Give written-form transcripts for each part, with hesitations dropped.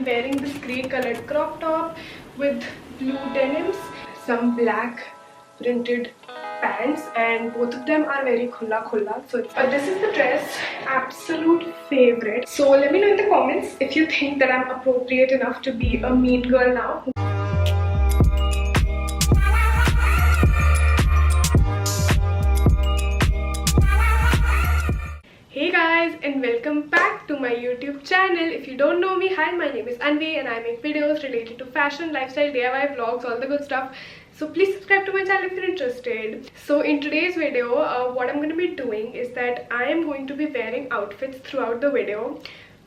am wearing this grey colored crop top with blue denims, some black printed pants, and both of them are very khulla. So but this is the dress, absolute favorite. So let me know in the comments if you think that I'm appropriate enough to be a mean girl now. Hey guys, and welcome back to my YouTube channel. If you don't know me, hi, my name is Anvi and I make videos related to fashion, lifestyle, DIY vlogs, all the good stuff. So please subscribe to my channel if you're interested. So in today's video, what I'm going to be doing is that I am going to be wearing outfits throughout the video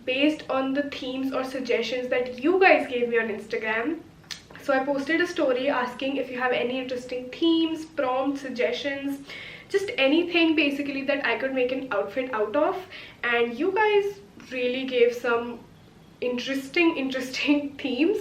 based on the themes or suggestions that you guys gave me on Instagram. So I posted a story asking if you have any interesting themes, prompts, suggestions, just anything basically that I could make an outfit out of, and you guys really gave some interesting themes.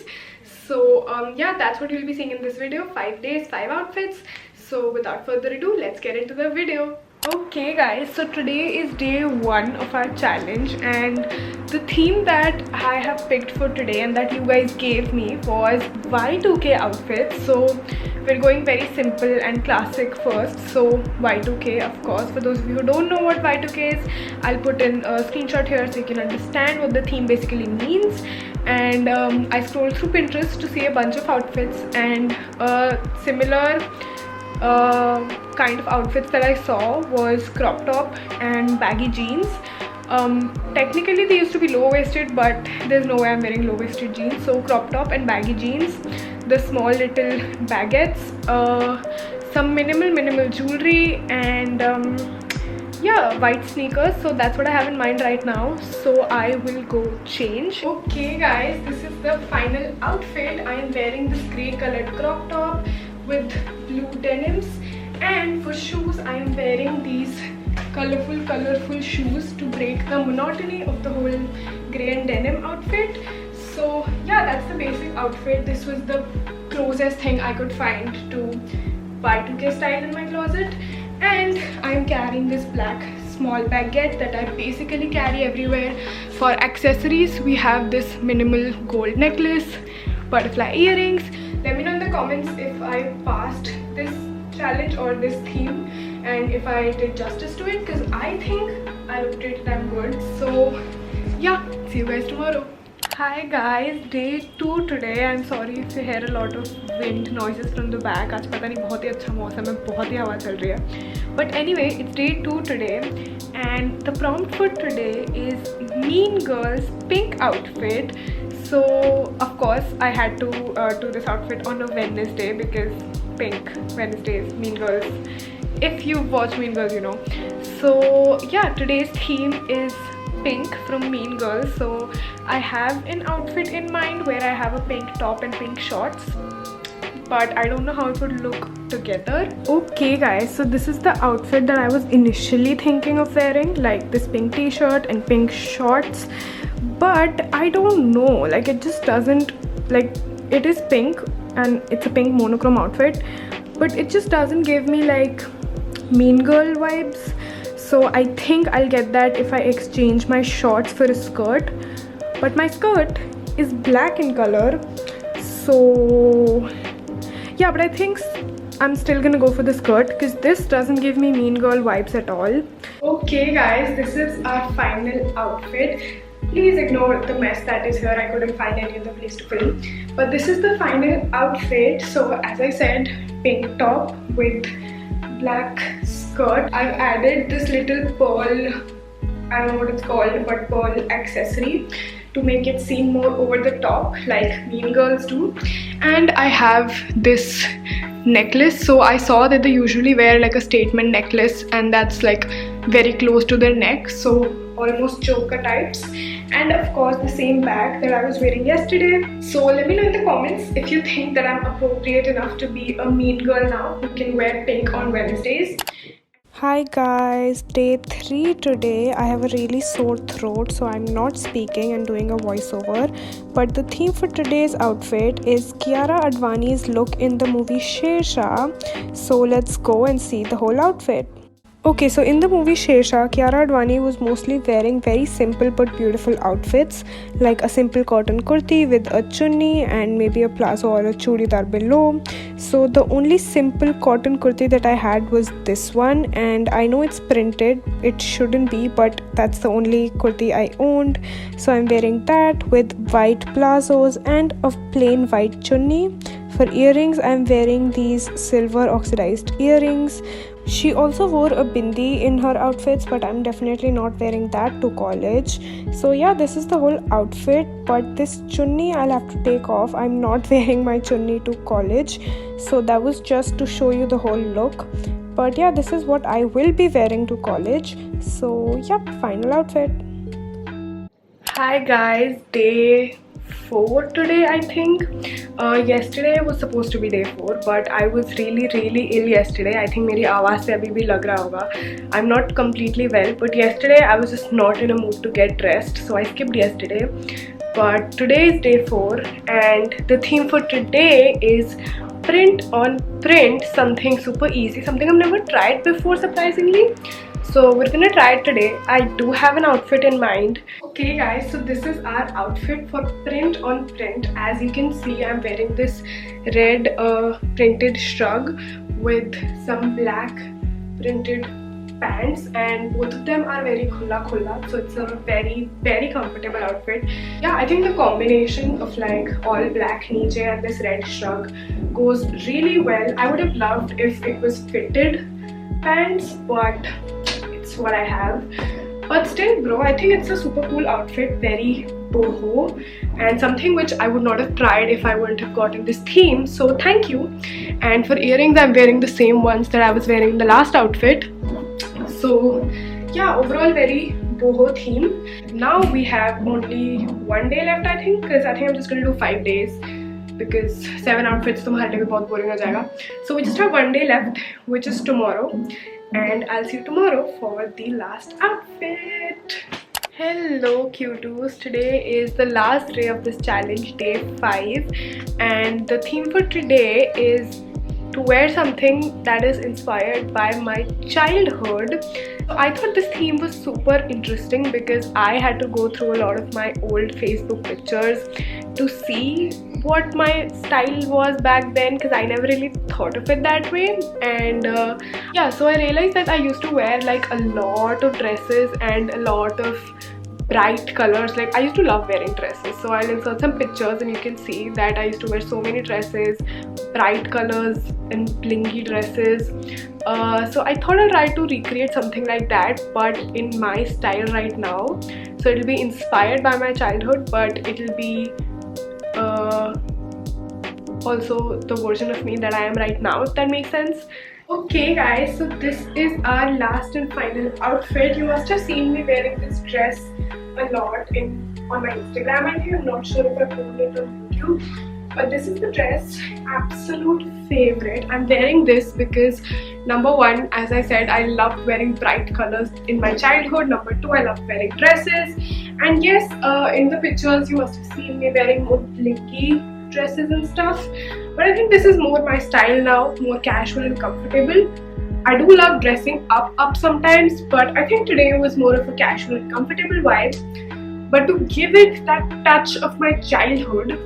So yeah, that's what you'll be seeing in this video. 5 days, 5 outfits. So without further ado, let's get into the video. Okay guys, so today is day 1 of our challenge, and the theme that I have picked for today and that you guys gave me was Y2K outfits. So we're going very simple and classic first. So Y2K, of course, for those of you who don't know what Y2K is, I'll put in a screenshot here so you can understand what the theme basically means. And I scrolled through Pinterest to see a bunch of outfits, and similar kind of outfits that I saw was crop top and baggy jeans. Technically they used to be low-waisted, but there's no way I'm wearing low-waisted jeans. So crop top and baggy jeans, the small little baguettes, some minimal jewelry, and yeah, white sneakers. So that's what I have in mind right now. So I will go change. Okay guys, this is the final outfit. I am wearing this grey colored crop top with blue denims, and for shoes I am wearing these colorful shoes to break the monotony of the whole grey and denim outfit. So yeah, that's the basic outfit. This was the closest thing I could find to Y2K style in my closet, and I'm carrying this black small baguette that I basically carry everywhere. For accessories, we have this minimal gold necklace, butterfly earrings. Let me know in the comments if I passed this challenge or this theme and if I did justice to it, because I think I looked it damn good. So yeah, see you guys tomorrow. Hi guys, day 2 today. I'm sorry if you hear a lot of wind noises from the back. आज पता नहीं बहुत ही अच्छा मौसम है, बहुत ही हवा चल रही है. But anyway, it's day 2 today, and the prompt for today is Mean Girls pink outfit. So of course I had to do this outfit on a Wednesday because pink Wednesdays, Mean Girls. If you watch Mean Girls, you know. So yeah, today's theme is pink from Mean Girls. So I have an outfit in mind where I have a pink top and pink shorts, but I don't know how it would look together. Okay guys, so this is the outfit that I was initially thinking of wearing, like this pink t-shirt and pink shorts. But I don't know, like it just doesn't, like it is pink and it's a pink monochrome outfit, but it just doesn't give me like mean girl vibes. So I think I'll get that if I exchange my shorts for a skirt, but my skirt is black in color. So yeah, but I think I'm still gonna go for the skirt because this doesn't give me mean girl vibes at all. Okay guys, this is our final outfit. Please ignore the mess that is here. I couldn't find any other place to film. But this is the final outfit. So as I said, pink top with black skirt. I've added this little pearl, I don't know what it's called, but pearl accessory to make it seem more over the top like Mean Girls do. And I have this necklace. So I saw that they usually wear like a statement necklace, and that's like very close to their neck, so almost choker types. And of course the same bag that I was wearing yesterday. So let me know in the comments if you think that I'm appropriate enough to be a mean girl now who can wear pink on Wednesdays. Hi guys, day 3 today. I have a really sore throat, so I'm not speaking and doing a voiceover. But the theme for today's outfit is Kiara Advani's look in the movie Sher Shah. So let's go and see the whole outfit. Okay, so in the movie Shersha, Kiara Advani was mostly wearing very simple but beautiful outfits, like a simple cotton kurti with a chunni and maybe a plazo or a chudidar below. So the only simple cotton kurti that I had was this one, and I know it's printed, it shouldn't be, but that's the only kurti I owned. So I'm wearing that with white plazos and a plain white chunni. For earrings, I'm wearing these silver oxidized earrings. She also wore a bindi in her outfits, but I'm definitely not wearing that to college. So yeah, this is the whole outfit, but this chunni I'll have to take off. I'm not wearing my chunni to college, so that was just to show you the whole look. But yeah, this is what I will be wearing to college. So yep, final outfit. Hi guys, day 4 today I think. Yesterday was supposed to be day 4, but I was really ill yesterday. I think मेरी आवाज़ से अभी भी लग रहा होगा. I'm not completely well, but yesterday I was just not in a mood to get dressed, so I skipped yesterday. But today is day 4 and the theme for today is print on print, something super easy, something I've never tried before surprisingly. So we're gonna try it today. I do have an outfit in mind. Okay guys, so this is our outfit for print on print. As you can see, I'm wearing this red printed shrug with some black printed pants, and both of them are very khulla, so it's a very comfortable outfit. Yeah, I think the combination of like all black niche and this red shrug goes really well. I would have loved if it was fitted pants, but it's what I have. But still bro, I think it's a super cool outfit, very boho, and something which I would not have tried if I wouldn't have gotten this theme, so thank you. And for earrings, I'm wearing the same ones that I was wearing in the last outfit. So yeah, overall very boho theme. Now we have only 1 day left I think, because I think I'm just gonna do 5 days because 7 outfits to her day बहुत boring हो जाएगा. So we just have 1 day left, which is tomorrow, and I'll see you tomorrow for the last outfit. Hello cutos, today is the last day of this challenge, day 5, and the theme for today is to wear something that is inspired by my childhood. So I thought this theme was super interesting because I had to go through a lot of my old Facebook pictures to see what my style was back then, because I never really thought of it that way. And yeah, so I realized that I used to wear like a lot of dresses and a lot of bright colors. Like I used to love wearing dresses, so I'll insert some pictures and you can see that I used to wear so many dresses, bright colors and blingy dresses. So I thought I'll try to recreate something like that, but in my style right now. So it'll be inspired by my childhood, but it'll be also the version of me that I am right now, if that makes sense. Okay guys, so this is our last and final outfit. You must have seen me wearing this dress a lot on my Instagram. I think I'm not sure if I posted it on YouTube, but this is the dress, absolute favorite. I'm wearing this because number 1, as I said, I loved wearing bright colors in my childhood. Number 2, I loved wearing dresses, and yes, in the pictures you must have seen me wearing more blinky dresses and stuff, but I think this is more my style now, more casual and comfortable. I do love dressing up sometimes, but I think today was more of a casual and comfortable vibe. But to give it that touch of my childhood,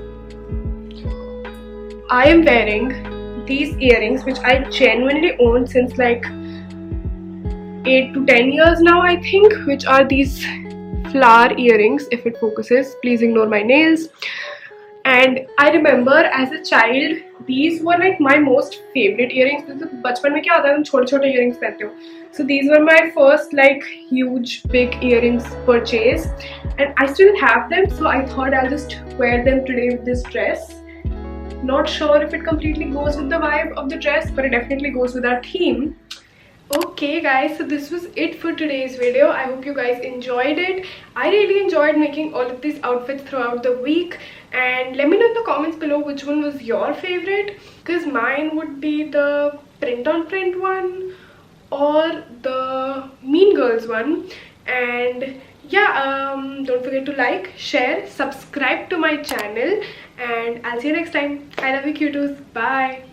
I am wearing these earrings, which I genuinely own since like 8 to 10 years now I think, which are these flower earrings. If it focuses, please ignore my nails. And I remember as a child, these were like my most favorite earrings. Because बचपन में क्या होता है, तुम छोटे-छोटे earrings पहनते हो. So these were my first like huge big earrings purchase, and I still have them. So I thought I'll just wear them today with this dress. Not sure if it completely goes with the vibe of the dress, but it definitely goes with our theme. Okay guys, so this was it for today's video. I hope you guys enjoyed it. I really enjoyed making all of these outfits throughout the week, and let me know in the comments below which one was your favorite, because mine would be the print on print one or the Mean Girls one. And yeah, don't forget to like, share, subscribe to my channel, and I'll see you next time. I love you cutos. Bye.